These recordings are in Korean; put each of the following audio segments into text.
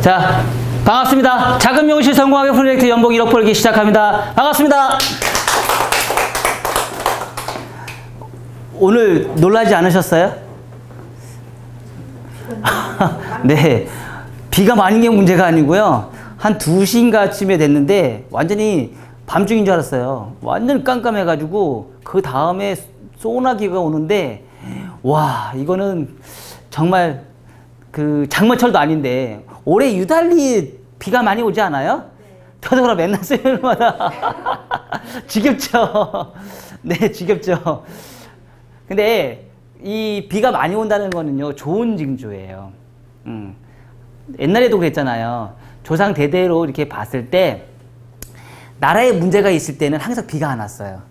자, 반갑습니다. 작은 미용실 성공하게 프로젝트 연봉 1억 벌기 시작합니다. 반갑습니다. 오늘 놀라지 않으셨어요? 네, 비가 많은 게 문제가 아니고요. 한 2시인가쯤에 됐는데 완전히 밤중인 줄 알았어요. 완전 깜깜해가지고 그 다음에 소나기가 오는데 와, 이거는 정말 그 장마철도 아닌데 올해 유달리 비가 많이 오지 않아요? 터더라 맨날 수요일마다 지겹죠. 네, 지겹죠. 근데 이 비가 많이 온다는 거는요, 좋은 징조예요. 옛날에도 그랬잖아요. 조상 대대로 이렇게 봤을 때 나라에 문제가 있을 때는 항상 비가 안 왔어요.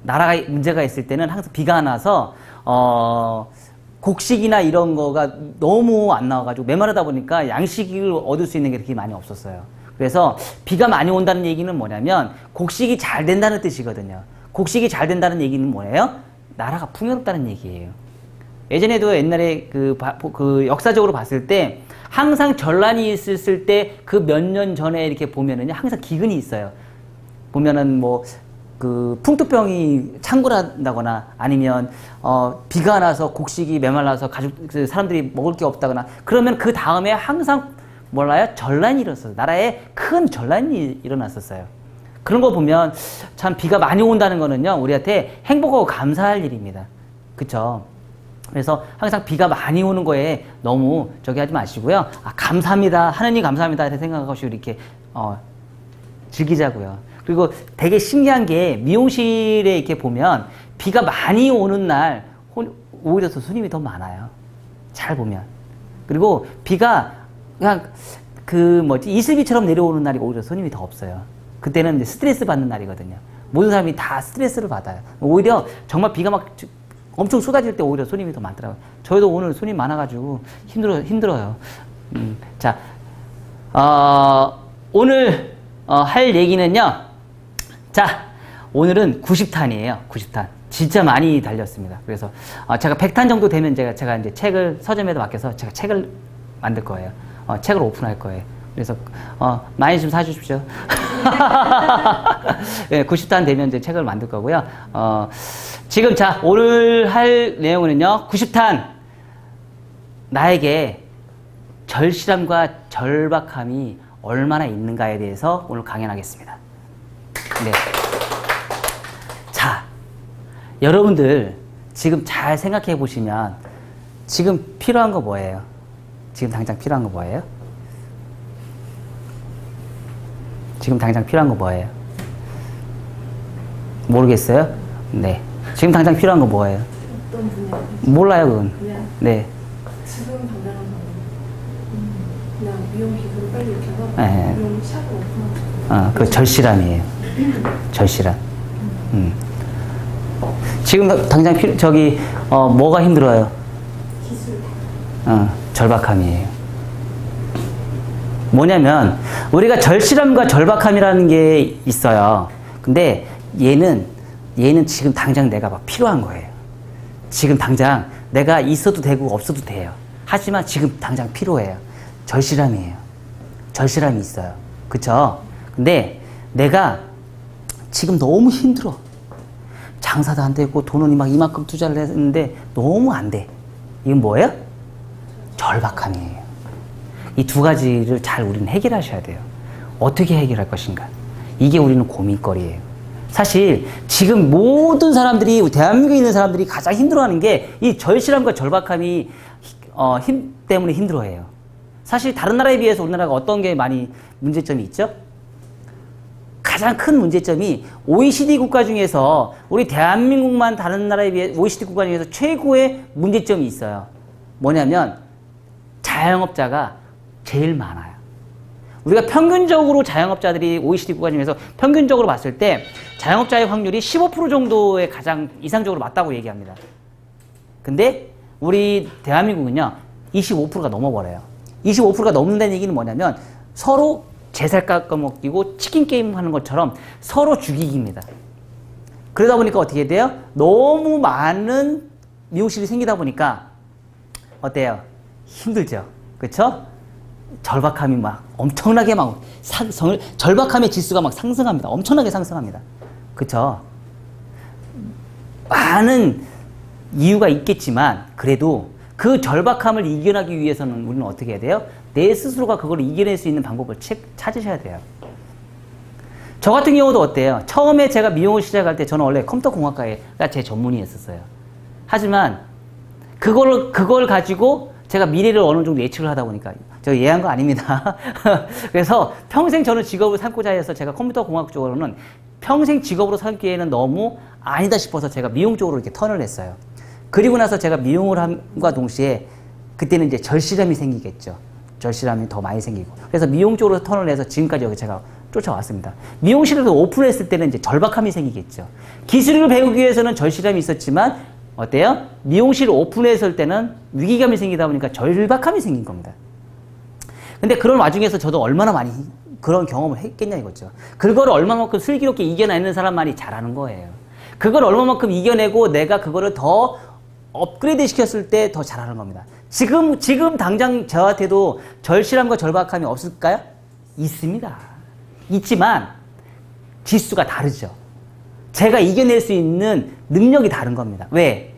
나라가 문제가 있을 때는 항상 비가 안 와서 곡식이나 이런 거가 너무 안 나와가지고 메마르다 보니까 양식을 얻을 수 있는 게 그렇게 많이 없었어요. 그래서 비가 많이 온다는 얘기는 뭐냐면 곡식이 잘 된다는 뜻이거든요. 곡식이 잘 된다는 얘기는 뭐예요? 나라가 풍요롭다는 얘기예요. 예전에도 옛날에 그 역사적으로 봤을 때 항상 전란이 있었을 때 그 몇 년 전에 이렇게 보면은요, 항상 기근이 있어요. 보면은 뭐 그 풍토병이 창궐한다거나 아니면 비가 나서 곡식이 메말라서 사람들이 먹을 게 없다거나 그러면 그 다음에 항상 몰라요? 전란이 일어났어요. 나라에 큰 전란이 일어났었어요. 그런 거 보면 참 비가 많이 온다는 거는요, 우리한테 행복하고 감사할 일입니다. 그쵸? 그래서 항상 비가 많이 오는 거에 너무 저기 하지 마시고요. 아, 감사합니다. 하느님 감사합니다. 이렇게 생각하고 이렇게 즐기자고요. 그리고 되게 신기한 게 미용실에 이렇게 보면 비가 많이 오는 날 오히려 더 손님이 더 많아요. 잘 보면. 그리고 비가 그냥 이슬비처럼 내려오는 날이 오히려 손님이 더 없어요. 그때는 이제 스트레스 받는 날이거든요. 모든 사람이 다 스트레스를 받아요. 오히려 정말 비가 막 엄청 쏟아질 때 오히려 손님이 더 많더라고요. 저희도 오늘 손님 많아가지고 힘들어요. 자, 오늘 할 얘기는요. 자, 오늘은 90탄이에요. 90탄. 진짜 많이 달렸습니다. 그래서 제가 100탄 정도 되면 제가 이제 책을 서점에다 맡겨서 제가 책을 만들 거예요. 책을 오픈할 거예요. 그래서 많이 좀 사주십시오. 네, 90탄 되면 이제 책을 만들 거고요. 지금 자, 오늘 할 내용은요, 90탄 나에게 절실함과 절박함이 얼마나 있는가에 대해서 오늘 강연하겠습니다. 네. 자, 여러분들 지금 잘 생각해 보시면 지금 필요한 거 뭐예요? 지금 당장 필요한 거 뭐예요? 지금 당장 필요한 거 뭐예요? 모르겠어요? 네. 지금 당장 필요한 거 뭐예요? 어떤 분야? 몰라요, 그건. 네. 지금 당장은 그냥 미용기술을 빨리 이렇게 하고 네. 미용샵을 오픈하고. 그 절실함이에요. 절실함. 지금 당장 뭐가 힘들어요? 기술. 절박함이에요. 뭐냐면 우리가 절실함과 절박함이라는 게 있어요. 근데 얘는 지금 당장 내가 막 필요한 거예요. 지금 당장 내가 있어도 되고 없어도 돼요. 하지만 지금 당장 필요해요. 절실함이에요. 절실함이 있어요. 그쵸? 근데 내가 지금 너무 힘들어. 장사도 안 되고 돈은 막 이만큼 투자를 했는데 너무 안 돼. 이건 뭐예요? 절박함이에요. 이 두 가지를 잘 우리는 해결하셔야 돼요. 어떻게 해결할 것인가? 이게 우리는 고민거리예요. 사실 지금 모든 사람들이, 대한민국에 있는 사람들이 가장 힘들어하는 게 이 절실함과 절박함이 때문에 힘들어해요. 사실 다른 나라에 비해서 우리나라가 어떤 게 많이 문제점이 있죠? 가장 큰 문제점이 OECD 국가 중에서 우리 대한민국만 다른 나라에 비해 OECD 국가 중에서 최고의 문제점이 있어요. 뭐냐면 자영업자가 제일 많아요. 우리가 평균적으로 자영업자들이 OECD 국가 중에서 평균적으로 봤을 때 자영업자의 확률이 15% 정도에 가장 이상적으로 맞다고 얘기합니다. 근데 우리 대한민국은요, 25%가 넘어버려요. 25%가 넘는다는 얘기는 뭐냐면 서로 제살 깎아먹기고 치킨 게임 하는 것처럼 서로 죽이기입니다. 그러다 보니까 어떻게 돼요? 너무 많은 미용실이 생기다 보니까 어때요? 힘들죠. 그쵸? 절박함이 막 엄청나게 막 절박함의 지수가 막 상승합니다. 엄청나게 상승합니다. 그쵸? 많은 이유가 있겠지만 그래도 그 절박함을 이겨나기 위해서는 우리는 어떻게 해야 돼요? 내 스스로가 그걸 이겨낼 수 있는 방법을 찾으셔야 돼요. 저 같은 경우도 어때요? 처음에 제가 미용을 시작할 때 저는 원래 컴퓨터 공학과가 제 전문이었어요. 하지만 그걸 가지고 제가 미래를 어느 정도 예측을 하다 보니까 저 예한 거 아닙니다. 그래서 평생 저는 직업을 삼고자 해서 제가 컴퓨터 공학 쪽으로는 평생 직업으로 삼기에는 너무 아니다 싶어서 제가 미용 쪽으로 이렇게 턴을 했어요. 그리고 나서 제가 미용을 함과 동시에 그때는 이제 절실함이 생기겠죠. 절실함이 더 많이 생기고. 그래서 미용 쪽으로 턴을 해서 지금까지 여기 제가 쫓아왔습니다. 미용실을 오픈했을 때는 이제 절박함이 생기겠죠. 기술을 배우기 위해서는 절실함이 있었지만 어때요? 미용실을 오픈했을 때는 위기감이 생기다 보니까 절박함이 생긴 겁니다. 근데 그런 와중에서 저도 얼마나 많이 그런 경험을 했겠냐 이거죠. 그걸 얼마만큼 슬기롭게 이겨내는 사람만이 잘하는 거예요. 그걸 얼마만큼 이겨내고 내가 그거를 더 업그레이드 시켰을 때 더 잘하는 겁니다. 지금 당장 저한테도 절실함과 절박함이 없을까요? 있습니다. 있지만 지수가 다르죠. 제가 이겨낼 수 있는 능력이 다른 겁니다. 왜?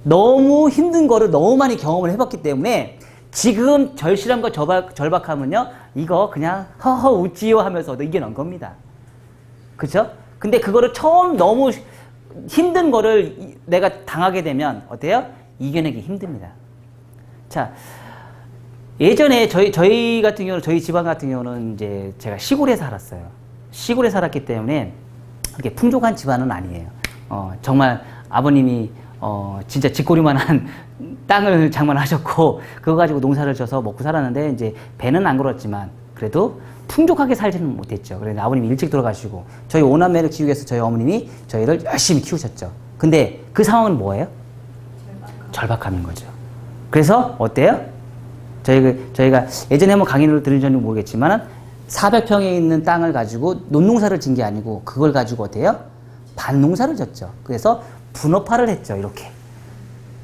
너무 힘든 거를 너무 많이 경험을 해봤기 때문에 지금 절실함과 절박함은요, 이거 그냥 허허 웃지요 하면서도 이겨낸 겁니다. 그쵸? 근데 그거를 처음 너무 힘든 거를 내가 당하게 되면 어때요? 이겨내기 힘듭니다. 자, 예전에 저희 같은 경우는, 저희 집안 같은 경우는 이제 제가 시골에 살았어요. 시골에 살았기 때문에 그렇게 풍족한 집안은 아니에요. 정말 아버님이 진짜 집고리만한 땅을 장만하셨고 그거 가지고 농사를 져서 먹고 살았는데 이제 배는 안 걸었지만 그래도 풍족하게 살지는 못했죠. 그래서 아버님이 일찍 돌아가시고 저희 5남매를 키우기 위해서 저희 어머님이 저희를 열심히 키우셨죠. 근데 그 상황은 뭐예요? 절박함인 거죠. 그래서 어때요? 저희가 예전에 한번 강의를 들으셨는지 모르겠지만 400평에 있는 땅을 가지고 논농사를 진 게 아니고 그걸 가지고 어때요? 밭농사를 졌죠. 그래서 분업화를 했죠. 이렇게.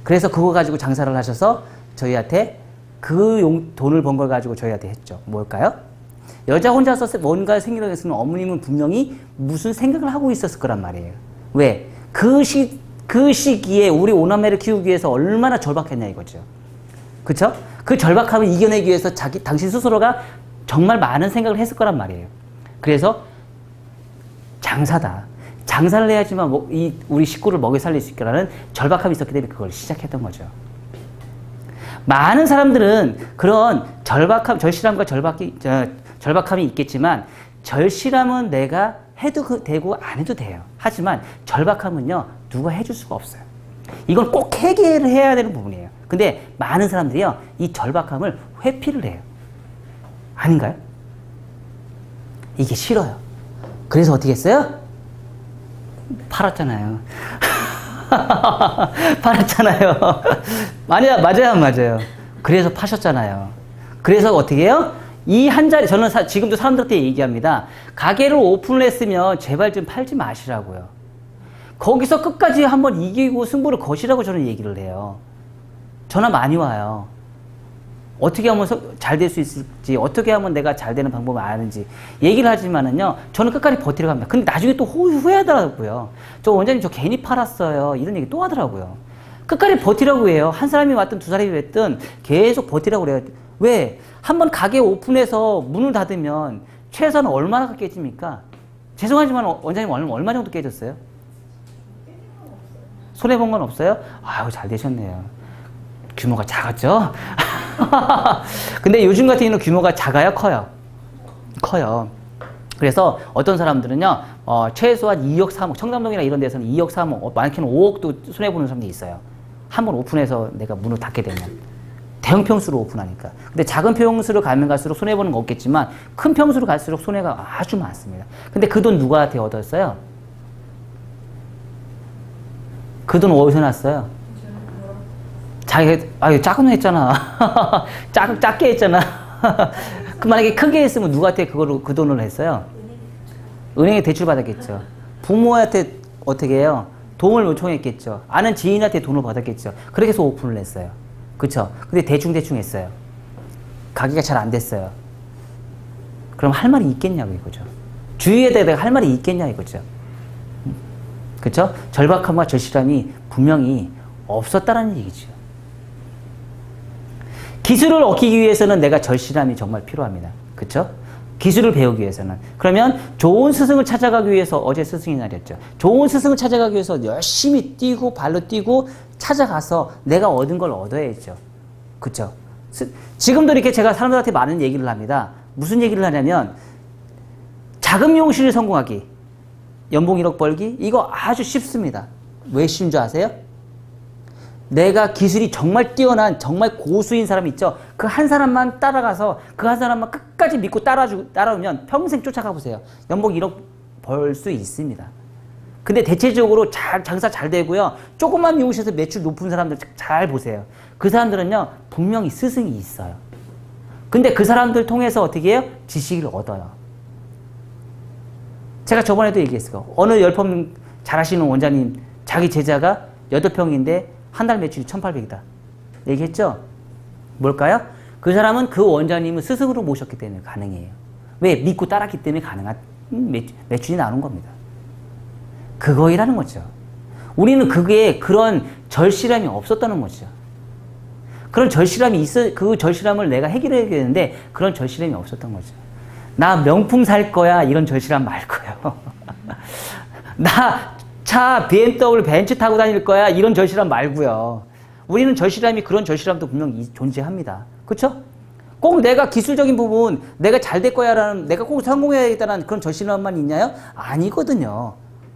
그래서 그거 가지고 장사를 하셔서 저희한테 돈을 번 걸 가지고 저희한테 했죠. 뭘까요? 여자 혼자서 뭔가 생각을 했으면 어머님은 분명히 무슨 생각을 하고 있었을 거란 말이에요. 왜? 그 시기에 우리 5남매를 키우기 위해서 얼마나 절박했냐 이거죠. 그쵸? 그 절박함을 이겨내기 위해서 당신 스스로가 정말 많은 생각을 했을 거란 말이에요. 그래서 장사다. 장사를 해야지만 우리 식구를 먹여 살릴 수 있겠다는 절박함이 있었기 때문에 그걸 시작했던 거죠. 많은 사람들은 그런 절실함과 절박함이 있겠지만 절실함은 내가 해도 되고 안 해도 돼요. 하지만 절박함은요, 누가 해줄 수가 없어요. 이건 꼭 해결을 해야 되는 부분이에요. 근데 많은 사람들이요, 이 절박함을 회피를 해요. 아닌가요? 이게 싫어요. 그래서 어떻게 했어요? 팔았잖아요. 팔았잖아요. 맞아요, 안 맞아요? 그래서 파셨잖아요. 그래서 어떻게 해요? 이 한 자리, 저는 지금도 사람들한테 얘기합니다. 가게를 오픈을 했으면 제발 좀 팔지 마시라고요. 거기서 끝까지 한번 이기고 승부를 거시라고 저는 얘기를 해요. 전화 많이 와요. 어떻게 하면 잘 될 수 있을지, 어떻게 하면 내가 잘 되는 방법을 아는지 얘기를 하지만은요, 저는 끝까지 버티려 합니다. 근데 나중에 또 후회하더라고요. 저 원장님 저 괜히 팔았어요. 이런 얘기 또 하더라고요. 끝까지 버티라고 해요. 한 사람이 왔든 두 사람이 왔든 계속 버티라고 그래요. 왜? 한번 가게 오픈해서 문을 닫으면 최소한 얼마나 깨집니까? 죄송하지만 원장님 얼마 정도 깨졌어요? 손해본 건 없어요? 아유, 잘 되셨네요. 규모가 작았죠? 근데 요즘 같은 경우는 규모가 작아요? 커요? 커요. 그래서 어떤 사람들은요, 최소한 2억, 3억, 청담동이나 이런 데서는 2억, 3억, 많게는 5억도 손해보는 사람들이 있어요. 한번 오픈해서 내가 문을 닫게 되면. 대형 평수로 오픈하니까. 근데 작은 평수로 가면 갈수록 손해보는 거 없겠지만, 큰 평수로 갈수록 손해가 아주 많습니다. 근데 그 돈 누구한테 얻었어요? 그 돈 어디서 났어요? 자기가, 작은 거 했잖아. 작게 했잖아. 만약에 크게 했으면 누구한테 그 돈을 했어요? 은행에 대출 받았겠죠. 부모한테 어떻게 해요? 도움을 요청했겠죠. 아는 지인한테 돈을 받았겠죠. 그렇게 해서 오픈을 했어요. 그쵸? 근데 대충 했어요. 가기가 잘 안 됐어요. 그럼 할 말이 있겠냐고 이거죠. 주위에 대해 할 말이 있겠냐 이거죠. 그렇죠? 절박함과 절실함이 분명히 없었다는 얘기죠. 기술을 얻기 위해서는 내가 절실함이 정말 필요합니다. 그렇죠? 기술을 배우기 위해서는. 그러면 좋은 스승을 찾아가기 위해서 어제 스승의 날이었죠. 좋은 스승을 찾아가기 위해서 열심히 뛰고 발로 뛰고 찾아가서 내가 얻은 걸 얻어야죠. 그렇죠? 지금도 이렇게 제가 사람들한테 많은 얘기를 합니다. 무슨 얘기를 하냐면 자금 미용실에 성공하기, 연봉 1억 벌기 이거 아주 쉽습니다. 왜 쉬운 줄 아세요? 내가 기술이 정말 뛰어난 정말 고수인 사람 있죠. 그 한 사람만 따라가서 그 한 사람만 끝까지 믿고 따라오면 평생 쫓아가 보세요. 연봉 1억 벌 수 있습니다. 근데 대체적으로 장사 잘 되고요. 조금만 미용실에서 매출 높은 사람들 잘 보세요. 그 사람들은요. 분명히 스승이 있어요. 근데 그 사람들 통해서 어떻게 해요? 지식을 얻어요. 제가 저번에도 얘기했어요. 어느 열펌 잘하시는 원장님 자기 제자가 8평인데 한 달 매출이 1,800이다. 얘기했죠? 뭘까요? 그 사람은 그 원장님을 스승으로 모셨기 때문에 가능해요. 왜? 믿고 따랐기 때문에 가능한 매출이 나오는 겁니다. 그거이라는 거죠. 우리는 그런 절실함이 없었다는 거죠. 그런 절실함이 그 절실함을 내가 해결해야 되는데 그런 절실함이 없었던 거죠. 나 명품 살 거야 이런 절실함 말고요. 나 차 BMW 벤츠 타고 다닐 거야 이런 절실함 말고요. 우리는 절실함이 그런 절실함도 분명히 존재합니다. 그렇죠? 꼭 내가 기술적인 부분 내가 잘 될 거야라는 내가 꼭 성공해야겠다는 그런 절실함만 있냐요? 아니거든요.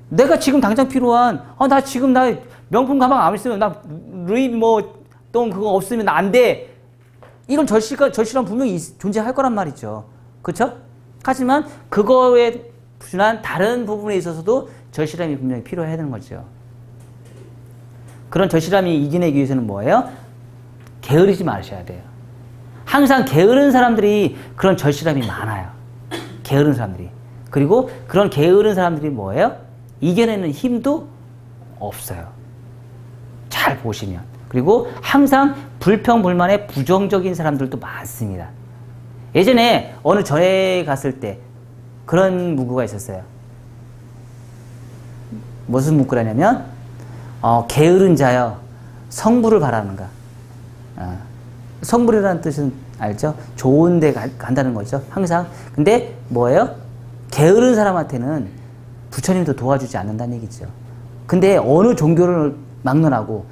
내가 지금 당장 필요한 나 지금 나 명품 가방 안 쓰면 나 루이 똥 그거 없으면 안 돼. 이런 절실함 분명히 존재할 거란 말이죠. 그렇죠? 하지만 그거에 준한 다른 부분에 있어서도 절실함이 분명히 필요해야 되는 거죠. 그런 절실함이 이겨내기 위해서는 뭐예요? 게으르지 마셔야 돼요. 항상 게으른 사람들이 그런 절실함이 많아요. 게으른 사람들이. 그리고 그런 게으른 사람들이 뭐예요? 이겨내는 힘도 없어요. 잘 보시면. 그리고 항상 불평불만에 부정적인 사람들도 많습니다. 예전에 어느 절에 갔을 때 그런 문구가 있었어요. 무슨 문구라냐면 게으른 자여 성불을 바라는가. 성불이라는 뜻은 알죠? 좋은 데 간다는 거죠. 항상. 근데 뭐예요? 게으른 사람한테는 부처님도 도와주지 않는다는 얘기죠. 근데 어느 종교를 막론하고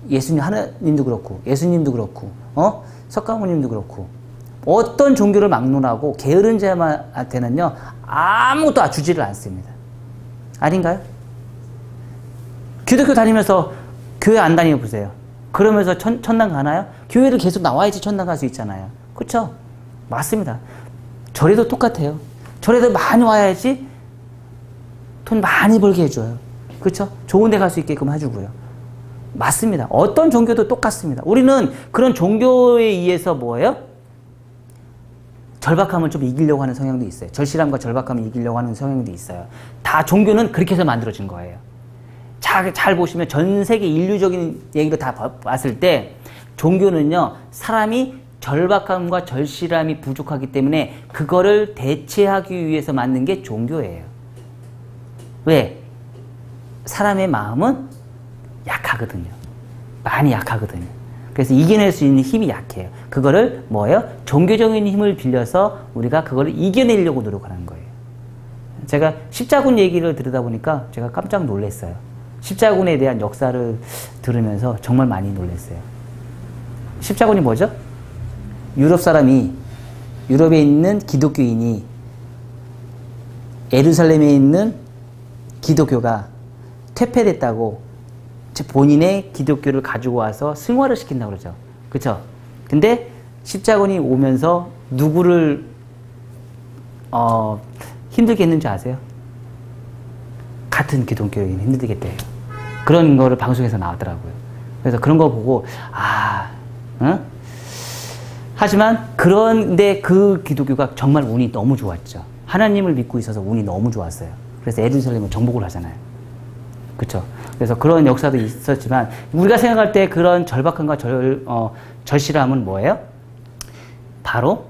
예수님 하나님도 그렇고 예수님도 그렇고 석가모님도 그렇고 어떤 종교를 막론하고 게으른 자한테는요 아무것도 주지를 않습니다. 아닌가요? 기독교 다니면서 교회 안 다니고 보세요. 그러면서 천당 가나요? 교회를 계속 나와야지 천당 갈 수 있잖아요. 그렇죠? 맞습니다. 절에도 똑같아요. 절에도 많이 와야지 돈 많이 벌게 해줘요. 그렇죠? 좋은 데 갈 수 있게끔 해주고요. 맞습니다. 어떤 종교도 똑같습니다. 우리는 그런 종교에 의해서 뭐예요? 절박함을 좀 이기려고 하는 성향도 있어요. 절실함과 절박함을 이기려고 하는 성향도 있어요. 다 종교는 그렇게 해서 만들어진 거예요. 잘 보시면 전 세계 인류적인 얘기로 다 봤을 때 종교는요. 사람이 절박함과 절실함이 부족하기 때문에 그거를 대체하기 위해서 만든 게 종교예요. 왜? 사람의 마음은 약하거든요. 많이 약하거든요. 그래서 이겨낼 수 있는 힘이 약해요. 그거를 뭐예요? 종교적인 힘을 빌려서 우리가 그걸 이겨내려고 노력하는 거예요. 제가 십자군 얘기를 들으다 보니까 제가 깜짝 놀랐어요. 십자군에 대한 역사를 들으면서 정말 많이 놀랐어요. 십자군이 뭐죠? 유럽에 있는 기독교인이 예루살렘에 있는 기독교가 퇴폐됐다고 본인의 기독교를 가지고 와서 승화를 시킨다고 그러죠. 그쵸? 근데 십자군이 오면서 누구를 힘들게 했는지 아세요? 같은 기독교인이 힘들게 했대요. 그런 거를 방송에서 나왔더라고요. 그래서 그런 거 보고 응? 하지만 그런데 그 기독교가 정말 운이 너무 좋았죠. 하나님을 믿고 있어서 운이 너무 좋았어요. 그래서 예루살렘을 정복을 하잖아요. 그렇죠? 그래서 그런 역사도 있었지만 우리가 생각할 때 그런 절박함과 절실함은 뭐예요? 바로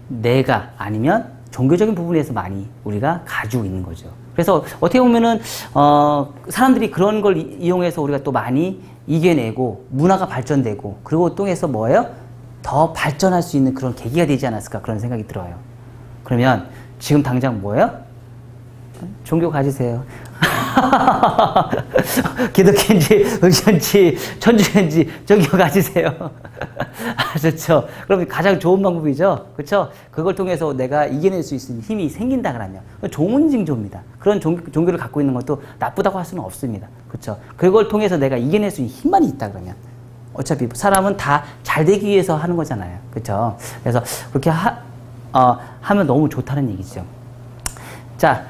내가 아니면 종교적인 부분에서 많이 우리가 가지고 있는 거죠. 그래서 어떻게 보면은 사람들이 그런 걸 이용해서 우리가 또 많이 이겨내고 문화가 발전되고 그리고 통해서 뭐예요? 더 발전할 수 있는 그런 계기가 되지 않았을까 그런 생각이 들어요. 그러면 지금 당장 뭐예요? 종교 가지세요. 기독교인지 의견지 천주교인지 종교 가지세요. 좋죠. 그럼 가장 좋은 방법이죠. 그렇죠? 그걸 통해서 내가 이겨낼 수 있는 힘이 생긴다 그러면 좋은 징조입니다. 그런 종교를 갖고 있는 것도 나쁘다고 할 수는 없습니다. 그렇죠? 그걸 통해서 내가 이겨낼 수 있는 힘만 있다 그러면 어차피 사람은 다 잘 되기 위해서 하는 거잖아요. 그렇죠? 그래서 그렇게 하면 너무 좋다는 얘기죠. 자,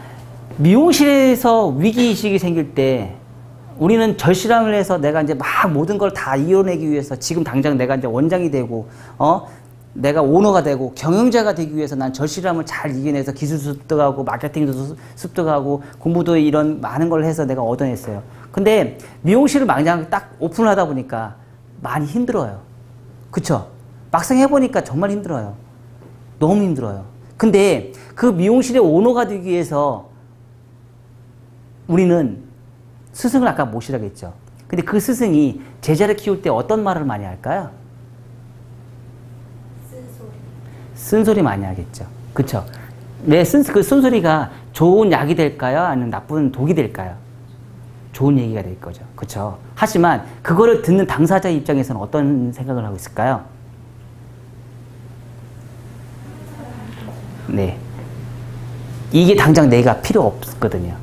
미용실에서 위기의식이 생길 때 우리는 절실함을 해서 내가 이제 막 모든 걸 다 이겨내기 위해서 지금 당장 내가 이제 원장이 되고 내가 오너가 되고 경영자가 되기 위해서 난 절실함을 잘 이겨내서 기술 습득하고 마케팅도 습득하고 공부도 이런 많은 걸 해서 내가 얻어냈어요. 근데 미용실을 막상 딱 오픈을 하다 보니까 많이 힘들어요. 그쵸? 막상 해보니까 정말 힘들어요. 너무 힘들어요. 근데 그 미용실의 오너가 되기 위해서 우리는 스승을 아까 모시라고 했죠. 근데 그 스승이 제자를 키울 때 어떤 말을 많이 할까요? 쓴소리 많이 하겠죠. 그쵸? 그 쓴소리가 좋은 약이 될까요? 아니면 나쁜 독이 될까요? 좋은 얘기가 될 거죠. 그쵸? 하지만 그거를 듣는 당사자 입장에서는 어떤 생각을 하고 있을까요? 네. 이게 당장 내가 필요 없거든요.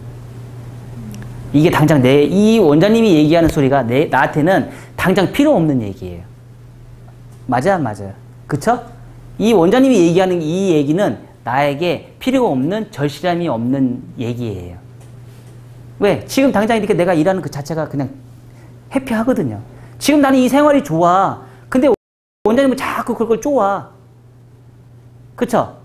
이게 당장 이 원장님이 얘기하는 소리가 나한테는 당장 필요 없는 얘기예요. 맞아요, 맞아요. 그쵸? 이 원장님이 얘기하는 이 얘기는 나에게 필요가 없는 절실함이 없는 얘기예요. 왜? 지금 당장 이렇게 내가 일하는 그 자체가 그냥 해피하거든요. 지금 나는 이 생활이 좋아. 근데 원장님은 자꾸 그걸 쪼아. 그쵸?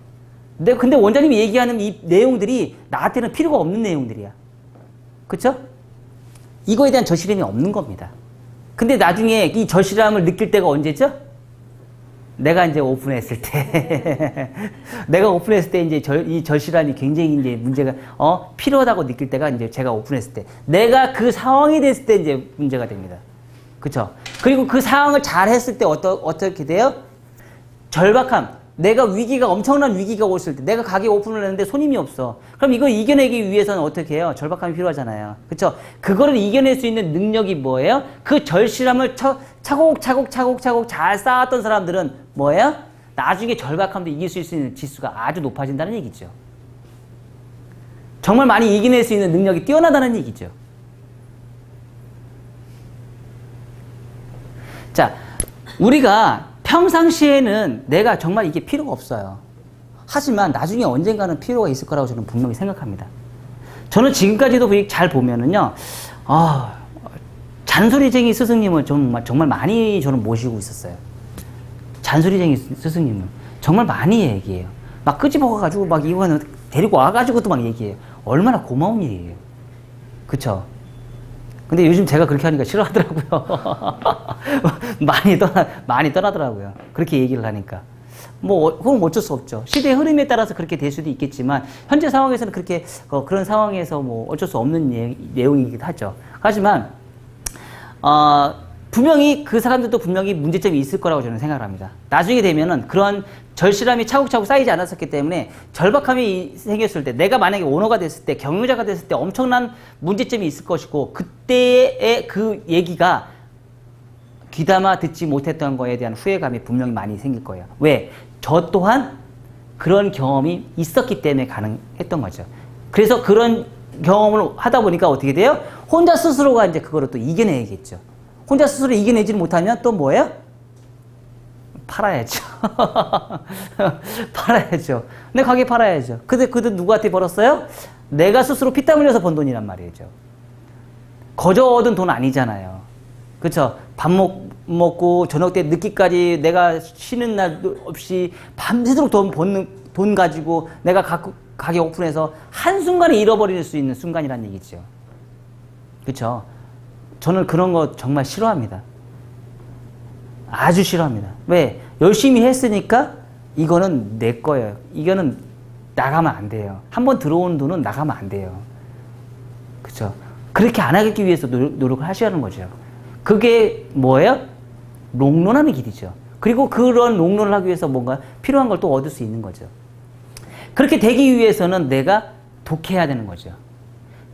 근데 원장님이 얘기하는 이 내용들이 나한테는 필요가 없는 내용들이야. 그쵸? 이거에 대한 절실함이 없는 겁니다. 근데 나중에 이 절실함을 느낄 때가 언제죠? 내가 이제 오픈했을 때. 내가 오픈했을 때 이제 이 절실함이 굉장히 이제 문제가, 필요하다고 느낄 때가 이제 제가 오픈했을 때. 내가 그 상황이 됐을 때 이제 문제가 됩니다. 그쵸? 그리고 그 상황을 잘 했을 때 어떻게 돼요? 절박함. 내가 엄청난 위기가 왔을 때, 내가 가게 오픈을 했는데 손님이 없어. 그럼 이걸 이겨내기 위해서는 어떻게 해요? 절박함이 필요하잖아요. 그쵸? 그거를 이겨낼 수 있는 능력이 뭐예요? 그 절실함을 차곡차곡 잘 쌓았던 사람들은 뭐예요? 나중에 절박함도 이길 수 있는 지수가 아주 높아진다는 얘기죠. 정말 많이 이겨낼 수 있는 능력이 뛰어나다는 얘기죠. 자, 우리가 평상시에는 내가 정말 이게 필요가 없어요. 하지만 나중에 언젠가는 필요가 있을 거라고 저는 분명히 생각합니다. 저는 지금까지도 잘 보면은요, 잔소리쟁이 스승님을 정말 많이 저는 모시고 있었어요. 잔소리쟁이 스승님을. 정말 많이 얘기해요. 막 끄집어가지고 막 이거는 데리고 와가지고도 막 얘기해요. 얼마나 고마운 일이에요. 그쵸? 근데 요즘 제가 그렇게 하니까 싫어하더라고요. 많이 떠나더라고요. 그렇게 얘기를 하니까. 그건 어쩔 수 없죠. 시대의 흐름에 따라서 그렇게 될 수도 있겠지만, 현재 상황에서는 그런 상황에서 어쩔 수 없는 내용이기도 하죠. 하지만, 분명히 그 사람들도 분명히 문제점이 있을 거라고 저는 생각을 합니다. 나중에 되면은 그런 절실함이 차곡차곡 쌓이지 않았었기 때문에 절박함이 생겼을 때, 내가 만약에 오너가 됐을 때, 경영자가 됐을 때 엄청난 문제점이 있을 것이고, 그때의 그 얘기가 귀담아 듣지 못했던 거에 대한 후회감이 분명히 많이 생길 거예요. 왜? 저 또한 그런 경험이 있었기 때문에 가능했던 거죠. 그래서 그런 경험을 하다 보니까 어떻게 돼요? 혼자 스스로가 이제 그거를 또 이겨내야겠죠. 혼자 스스로 이겨내지 못하면 또 뭐예요? 팔아야죠. 팔아야죠. 내 가게 팔아야죠. 근데 그들 누구한테 벌었어요? 내가 스스로 피땀 흘려서 번 돈이란 말이죠. 거저 얻은 돈 아니잖아요. 그쵸? 밥 먹고 저녁 때 늦게까지 내가 쉬는 날 없이 밤새도록 돈 가지고 내가 가게 오픈해서 한순간에 잃어버릴 수 있는 순간이란 얘기죠. 그쵸? 저는 그런 거 정말 싫어합니다. 아주 싫어합니다. 왜? 열심히 했으니까 이거는 내 거예요. 이거는 나가면 안 돼요. 한번 들어온 돈은 나가면 안 돼요. 그쵸? 그렇게 안 하기 위해서 노력을 하셔야 하는 거죠. 그게 뭐예요? 롱런하는 길이죠. 그리고 그런 롱런을 하기 위해서 뭔가 필요한 걸 또 얻을 수 있는 거죠. 그렇게 되기 위해서는 내가 독해야 되는 거죠.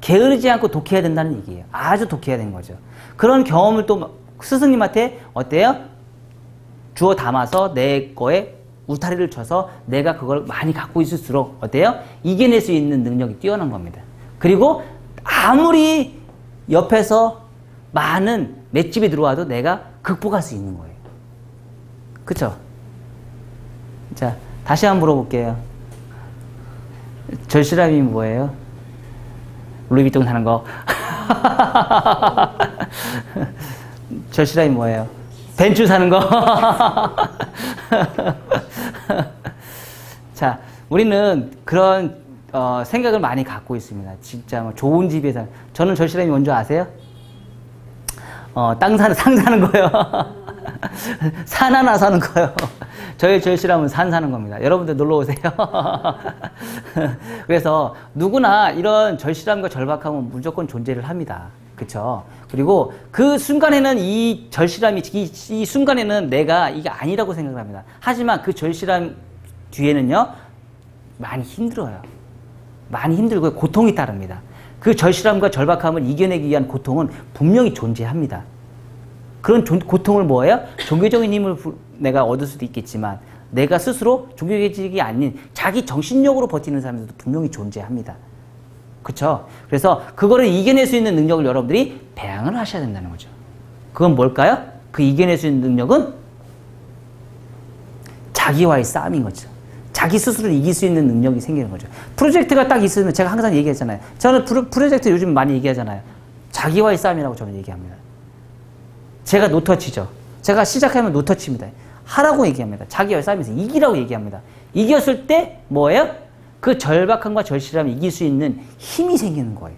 게으르지 않고 독해야 된다는 얘기예요. 아주 독해야 되는 거죠. 그런 경험을 또 스승님한테 어때요? 주워 담아서 내 거에 울타리를 쳐서 내가 그걸 많이 갖고 있을수록 어때요? 이겨낼 수 있는 능력이 뛰어난 겁니다. 그리고 아무리 옆에서 많은 맷집이 들어와도 내가 극복할 수 있는 거예요. 그쵸? 자, 다시 한번 물어볼게요. 절실함이 뭐예요? 루이비통 사는 거. 절실함이 뭐예요? 벤츠 사는 거. 자, 우리는 그런 생각을 많이 갖고 있습니다. 진짜 뭐 좋은 집에 저는 절실함이 뭔지 아세요? 상 사는 거요. 산 하나 사는 거요. 저의 절실함은 산 사는 겁니다. 여러분들 놀러 오세요. 그래서 누구나 이런 절실함과 절박함은 무조건 존재를 합니다. 그쵸? 그리고 그 순간에는 이 절실함이, 이 순간에는 내가 이게 아니라고 생각을 합니다. 하지만 그 절실함 뒤에는요, 많이 힘들어요. 많이 힘들고 고통이 따릅니다. 그 절실함과 절박함을 이겨내기 위한 고통은 분명히 존재합니다. 그런 고통을 뭐예요? 종교적인 힘을 내가 얻을 수도 있겠지만 내가 스스로 종교적이 아닌 자기 정신력으로 버티는 사람들도 분명히 존재합니다. 그쵸? 그래서 그거를 이겨낼 수 있는 능력을 여러분들이 배양을 하셔야 된다는 거죠. 그건 뭘까요? 그 이겨낼 수 있는 능력은 자기와의 싸움인 거죠. 자기 스스로를 이길 수 있는 능력이 생기는 거죠. 프로젝트가 딱 있으면 제가 항상 얘기했잖아요. 저는 프로젝트 요즘 많이 얘기하잖아요. 자기와의 싸움이라고 저는 얘기합니다. 제가 노터치죠. 제가 시작하면 노터치입니다. 하라고 얘기합니다. 자기와의 싸움에서 이기라고 얘기합니다. 이겼을 때 뭐예요? 그 절박함과 절실함을 이길 수 있는 힘이 생기는 거예요.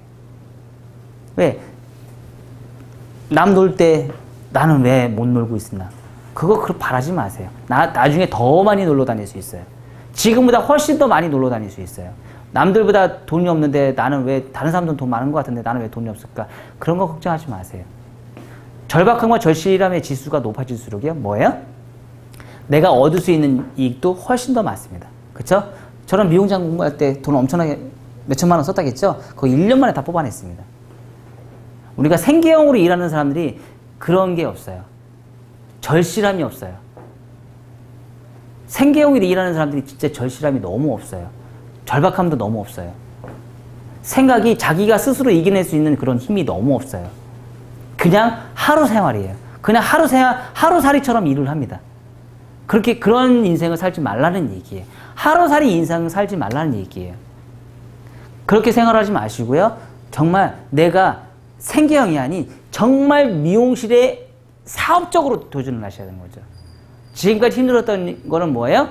왜? 남 놀 때 나는 왜 못 놀고 있나? 그거 그렇게 바라지 마세요. 나중에 더 많이 놀러 다닐 수 있어요. 지금보다 훨씬 더 많이 놀러 다닐 수 있어요. 남들보다 돈이 없는데 나는 왜, 다른 사람들은 돈 많은 것 같은데 나는 왜 돈이 없을까? 그런 거 걱정하지 마세요. 절박함과 절실함의 지수가 높아질수록요, 뭐예요? 내가 얻을 수 있는 이익도 훨씬 더 많습니다. 그쵸? 저는 미용장 공부할 때 돈 엄청나게 몇천만 원 썼다겠죠? 그거 1년 만에 다 뽑아냈습니다. 우리가 생계형으로 일하는 사람들이 그런 게 없어요. 절실함이 없어요. 생계형으로 일하는 사람들이 진짜 절실함이 너무 없어요. 절박함도 너무 없어요. 생각이 자기가 스스로 이겨낼 수 있는 그런 힘이 너무 없어요. 그냥 하루 생활이에요. 그냥 하루살이처럼 일을 합니다. 그런 인생을 살지 말라는 얘기예요. 하루살이 인생을 살지 말라는 얘기예요. 그렇게 생활하지 마시고요. 정말 내가 생계형이 아닌 정말 미용실에 사업적으로 도전을 하셔야 되는 거죠. 지금까지 힘들었던 거는 뭐예요?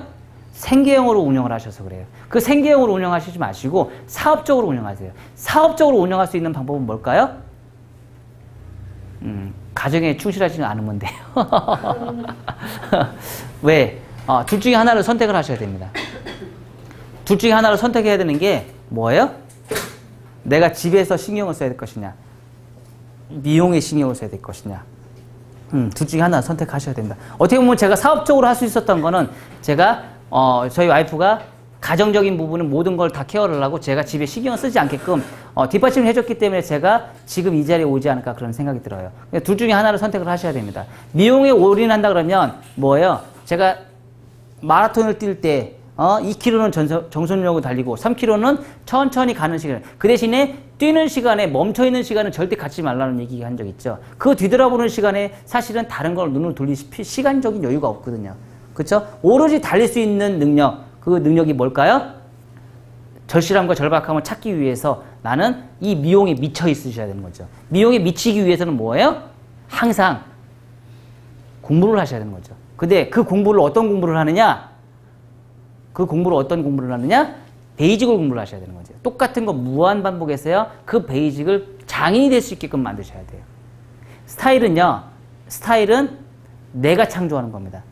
생계형으로 운영을 하셔서 그래요. 그 생계형으로 운영하시지 마시고 사업적으로 운영하세요. 사업적으로 운영할 수 있는 방법은 뭘까요? 가정에 충실하지는 않으면 돼요. 왜? 둘 중에 하나를 선택을 하셔야 됩니다. 둘 중에 하나를 선택해야 되는 게 뭐예요? 내가 집에서 신경을 써야 될 것이냐, 미용에 신경을 써야 될 것이냐. 둘 중에 하나 선택하셔야 됩니다. 어떻게 보면 제가 사업적으로 할 수 있었던 거는 제가 저희 와이프가 가정적인 부분은 모든 걸 다 케어를 하고 제가 집에 신경을 쓰지 않게끔 뒷받침을 해줬기 때문에 제가 지금 이 자리에 오지 않을까 그런 생각이 들어요. 둘 중에 하나를 선택을 하셔야 됩니다. 미용에 올인한다 그러면 뭐예요? 제가 마라톤을 뛸 때 2km는 정속력을 달리고 3km는 천천히 가는 시간. 그 대신에 뛰는 시간에 멈춰있는 시간은 절대 갖지 말라는 얘기 한 적 있죠. 그 뒤돌아보는 시간에 사실은 다른 걸 눈을 돌릴 시간적인 여유가 없거든요. 그렇죠? 오로지 달릴 수 있는 능력, 그 능력이 뭘까요? 절실함과 절박함을 찾기 위해서 나는 이 미용에 미쳐 있으셔야 되는 거죠. 미용에 미치기 위해서는 뭐예요? 항상 공부를 하셔야 되는 거죠. 근데 그 공부를 어떤 공부를 하느냐? 그 공부를 어떤 공부를 하느냐? 베이직을 공부를 하셔야 되는 거죠. 똑같은 거 무한 반복해서요. 그 베이직을 장인이 될 수 있게끔 만드셔야 돼요. 스타일은 내가 창조하는 겁니다.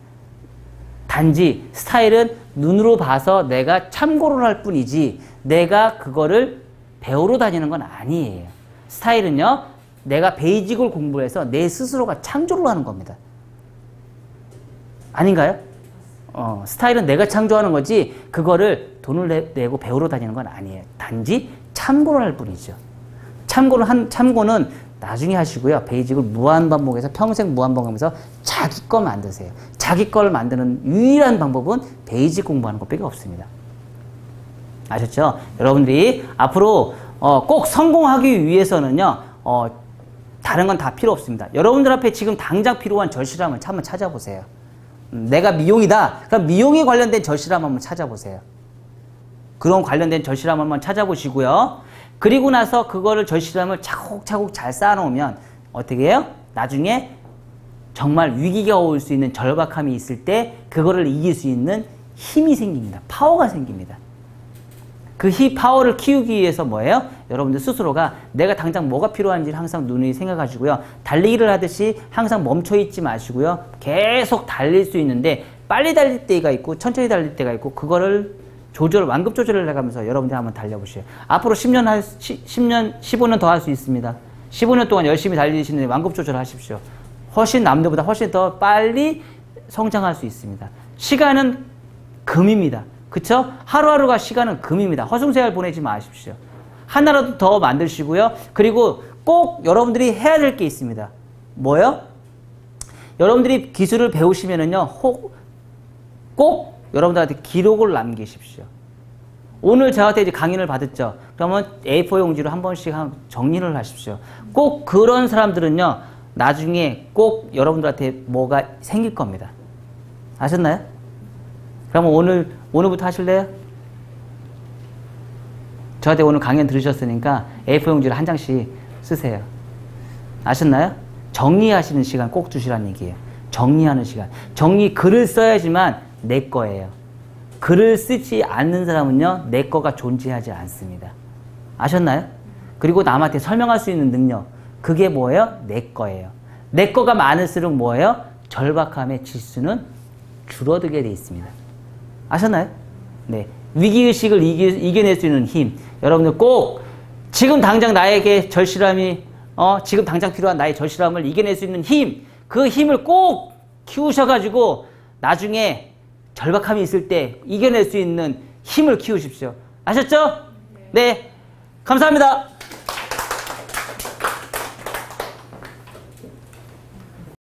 단지 스타일은 눈으로 봐서 내가 참고를 할 뿐이지 내가 그거를 배우러 다니는 건 아니에요. 스타일은요, 내가 베이직을 공부해서 내 스스로가 창조를 하는 겁니다. 아닌가요? 스타일은 내가 창조하는 거지 그거를 돈을 내고 배우러 다니는 건 아니에요. 단지 참고를 할 뿐이죠. 참고는 나중에 하시고요. 베이직을 무한반복해서 평생 무한반복하면서 자기 거 만드세요. 자기 걸 만드는 유일한 방법은 베이직 공부하는 것밖에 없습니다. 아셨죠? 여러분들이 앞으로 꼭 성공하기 위해서는요. 다른 건 다 필요 없습니다. 여러분들 앞에 지금 당장 필요한 절실함을 한번 찾아보세요. 내가 미용이다. 그럼 미용에 관련된 절실함 한번 찾아보세요. 그런 관련된 절실함 한번 찾아보시고요. 그리고 나서 그거를 절실함을 차곡차곡 잘 쌓아놓으면 어떻게 해요? 나중에 정말 위기가 올 수 있는 절박함이 있을 때 그거를 이길 수 있는 힘이 생깁니다. 파워가 생깁니다. 그 파워를 키우기 위해서 뭐예요? 여러분들 스스로가 내가 당장 뭐가 필요한지를 항상 눈이 생각하시고요. 달리기를 하듯이 항상 멈춰있지 마시고요. 계속 달릴 수 있는데 빨리 달릴 때가 있고 천천히 달릴 때가 있고 그거를 완급 조절을 해가면서 여러분들 한번 달려보세요. 앞으로 15년 더 할 수 있습니다. 15년 동안 열심히 달리시는데 완급 조절하십시오. 남들보다 훨씬 더 빨리 성장할 수 있습니다. 시간은 금입니다. 그쵸? 하루하루가 시간은 금입니다. 허송세월 보내지 마십시오. 하나라도 더 만드시고요. 그리고 꼭 여러분들이 해야 될 게 있습니다. 뭐요? 여러분들이 기술을 배우시면은요, 꼭 여러분들한테 기록을 남기십시오. 오늘 저한테 이제 강연을 받았죠. 그러면 A4 용지로 한 번씩 정리를 하십시오. 꼭 그런 사람들은요, 나중에 꼭 여러분들한테 뭐가 생길 겁니다. 아셨나요? 그러면 오늘부터 하실래요? 저한테 오늘 강연 들으셨으니까 A4 용지를 한 장씩 쓰세요. 아셨나요? 정리하시는 시간 꼭 주시라는 얘기예요. 정리하는 시간. 글을 써야지만 내 거예요. 글을 쓰지 않는 사람은요, 내 거가 존재하지 않습니다. 아셨나요? 그리고 남한테 설명할 수 있는 능력. 그게 뭐예요? 내 거예요. 내 거가 많을수록 뭐예요? 절박함의 지수는 줄어들게 돼 있습니다. 아셨나요? 네. 위기의식을 이겨낼 수 있는 힘. 여러분들 꼭 지금 당장 나에게 절실함이, 지금 당장 필요한 나의 절실함을 이겨낼 수 있는 힘. 그 힘을 꼭 키우셔가지고 나중에 절박함이 있을 때 이겨낼 수 있는 힘을 키우십시오. 아셨죠? 네. 감사합니다.